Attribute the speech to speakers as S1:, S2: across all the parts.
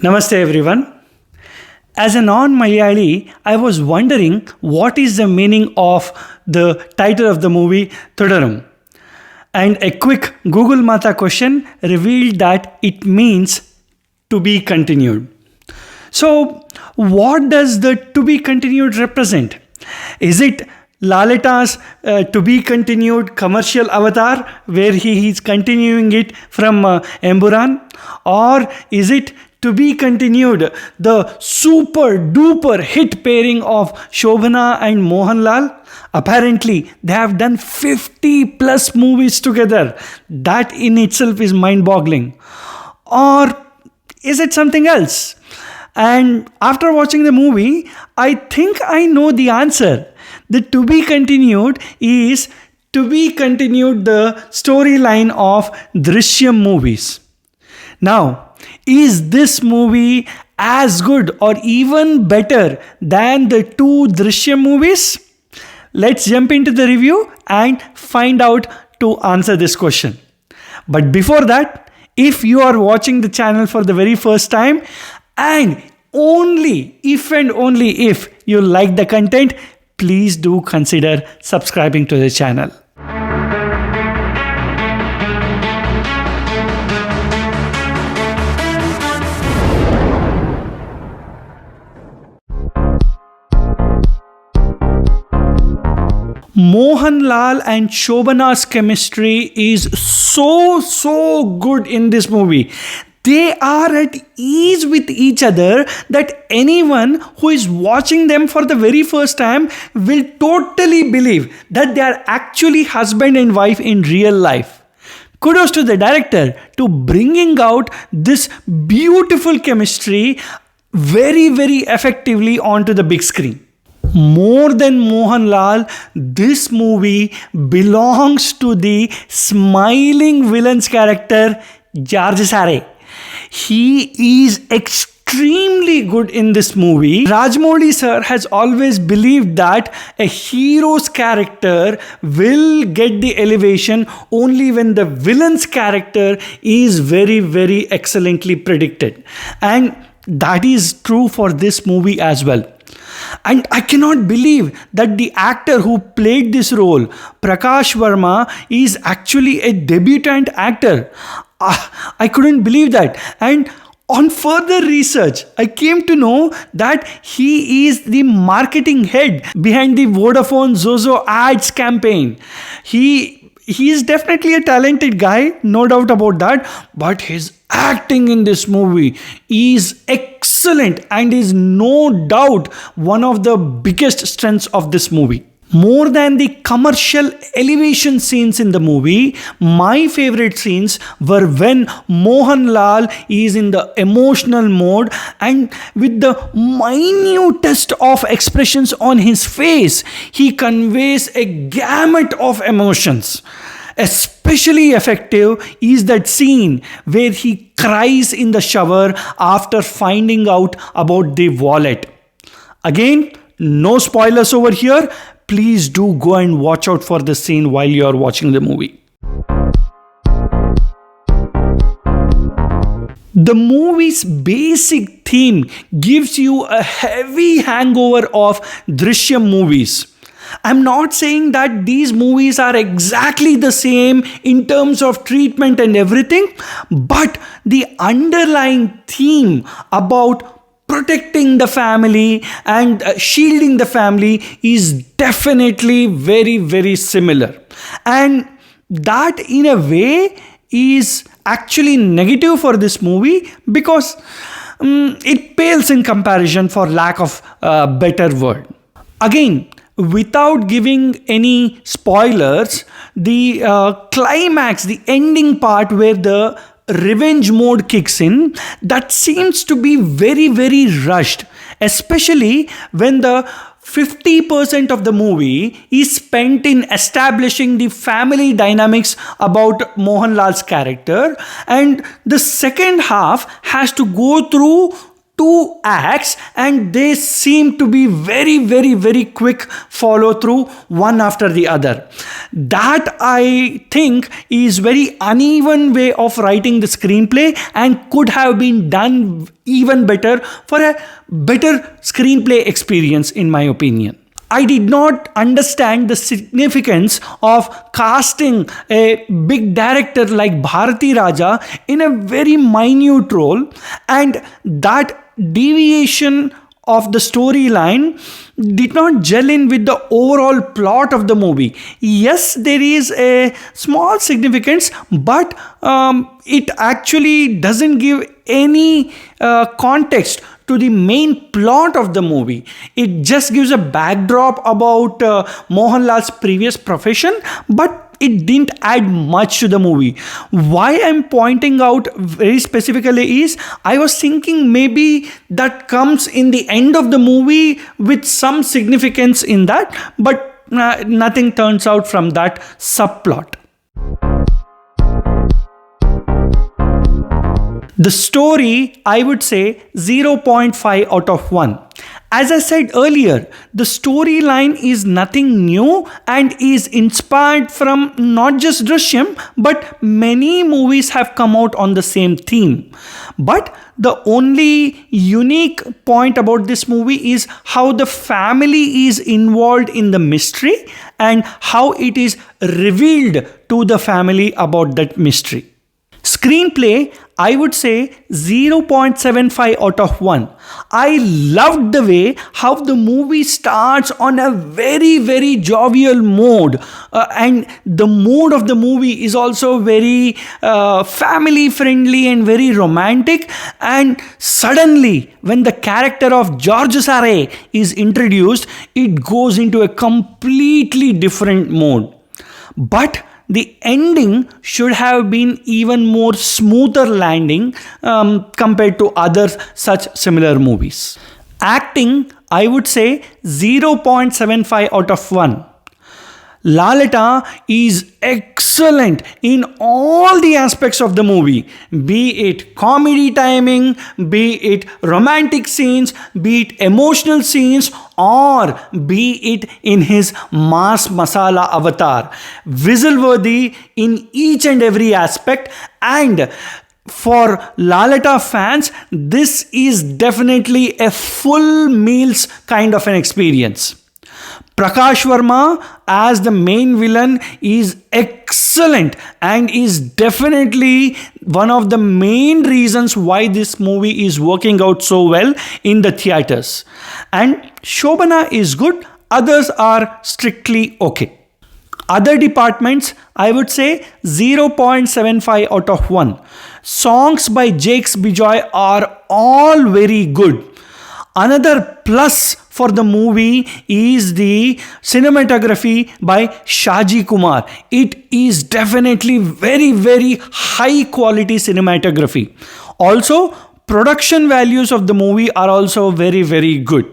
S1: Namaste everyone. As a non-Malayali, I was wondering what is the meaning of the title of the movie Thudarum. And a quick Google Mata question revealed that it means to be continued. So, what does the to be continued represent? Is it Lalita's to be continued commercial avatar where he is continuing it from Emburan? Or is it to be continued the super duper hit pairing of Shobana and Mohanlal? Apparently, they have done 50 plus movies together. That in itself is mind boggling. Or is it something else? And after watching the movie, I think I know the answer. The to be continued is to be continued the storyline of Drishyam movies. Now, is this movie as good or even better than the two Drishyam movies? Let's jump into the review and find out to answer this question. But before that, if you are watching the channel for the very first time and only if you like the content, please do consider subscribing to the channel. Mohanlal and Shobana's chemistry is so good in this movie. They are at ease with each other that anyone who is watching them for the very first time will totally believe that they are actually husband and wife in real life. Kudos to the director to bringing out this beautiful chemistry very effectively onto the big screen. More than Mohanlal, this movie belongs to the smiling villain's character, George Sare. He is extremely good in this movie. Rajamouli sir has always believed that a hero's character will get the elevation only when the villain's character is very excellently predicted. And that is true for this movie as well. And I cannot believe that the actor who played this role, Prakash Verma, is actually a debutant actor. I couldn't believe that. And on further research, I came to know that he is the marketing head behind the Vodafone Zozo ads campaign. He is definitely a talented guy, no doubt about that. But his acting in this movie is excellent and is no doubt one of the biggest strengths of this movie. More than the commercial elevation scenes in the movie, my favorite scenes were when Mohanlal is in the emotional mode and with the minutest of expressions on his face, he conveys a gamut of emotions. Especially effective is that scene where he cries in the shower after finding out about the wallet. Again, no spoilers over here. Please do go and watch out for the scene while you are watching the movie. The movie's basic theme gives you a heavy hangover of Drishyam movies. I'm not saying that these movies are exactly the same in terms of treatment and everything, but the underlying theme about protecting the family and shielding the family is definitely very similar. And that in a way is actually negative for this movie because it pales in comparison, for lack of a better word. Again, without giving any spoilers, the climax, the ending part where the revenge mode kicks in, that seems to be very rushed, especially when the 50% of the movie is spent in establishing the family dynamics about Mohanlal's character, and the second half has to go through two acts and they seem to be very quick follow through one after the other. That I think is very uneven way of writing the screenplay and could have been done even better for a better screenplay experience, in my opinion. I did not understand the significance of casting a big director like Bharati Raja in a very minute role, and that deviation of the storyline did not gel in with the overall plot of the movie. Yes, there is a small significance, but it actually doesn't give any context to the main plot of the movie. It just gives a backdrop about Mohanlal's previous profession, but it didn't add much to the movie. Why I'm pointing out very specifically is I was thinking maybe that comes in the end of the movie with some significance in that, but nothing turns out from that subplot. The story, I would say 0.5 out of 1. As I said earlier, the storyline is nothing new and is inspired from not just Drishyam, but many movies have come out on the same theme. But the only unique point about this movie is how the family is involved in the mystery and how it is revealed to the family about that mystery. Screenplay, I would say 0.75 out of 1. I loved the way how the movie starts on a very jovial mode, and the mood of the movie is also very family friendly and very romantic, and suddenly when the character of George Sare is introduced, it goes into a completely different mode. But the ending should have been even more smoother landing compared to other such similar movies. Acting, I would say 0.75 out of 1. Lalita is excellent in all the aspects of the movie, be it comedy timing, be it romantic scenes, be it emotional scenes, or be it in his mass masala avatar. Whistle worthy in each and every aspect, and for Lalita fans, this is definitely a full meals kind of an experience. Prakash Verma as the main villain is excellent and is definitely one of the main reasons why this movie is working out so well in the theatres. And Shobana is good, others are strictly okay. Other departments, I would say 0.75 out of 1. Songs by Jakes Bejoy are all very good. Another plus for the movie is the cinematography by Shaji Kumar. It is definitely very high quality cinematography. Also, production values of the movie are also very good.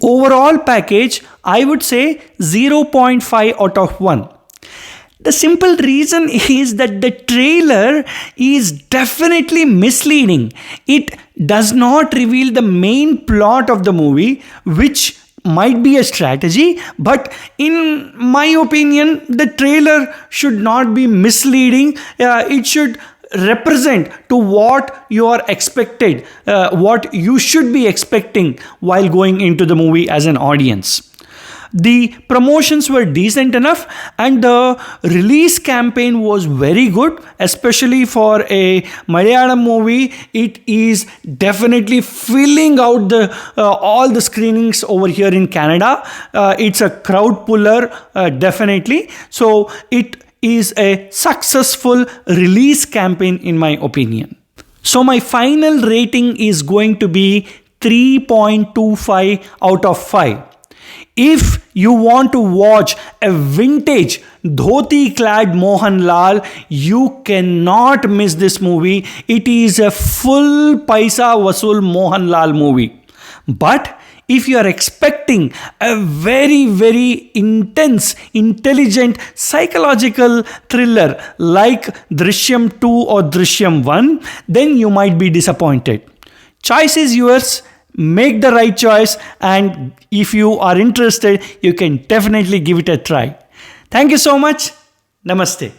S1: Overall package, I would say 0.5 out of 1. The simple reason is that the trailer is definitely misleading. It does not reveal the main plot of the movie, which might be a strategy, but in my opinion, the trailer should not be misleading. It should represent to what you are expected, what you should be expecting while going into the movie as an audience. The promotions were decent enough and the release campaign was very good, especially for a Malayalam movie. It is definitely filling out all the screenings over here in Canada. It's a crowd puller, definitely. So it is a successful release campaign in my opinion. So my final rating is going to be 3.25 out of 5. If you want to watch a vintage dhoti clad Mohanlal, you cannot miss this movie. It is a full paisa vasool Mohanlal movie. But if you are expecting a very intense, intelligent, psychological thriller like Drishyam 2 or Drishyam 1, then you might be disappointed. Choice is yours. Make the right choice, and if you are interested, you can definitely give it a try. Thank you so much. Namaste.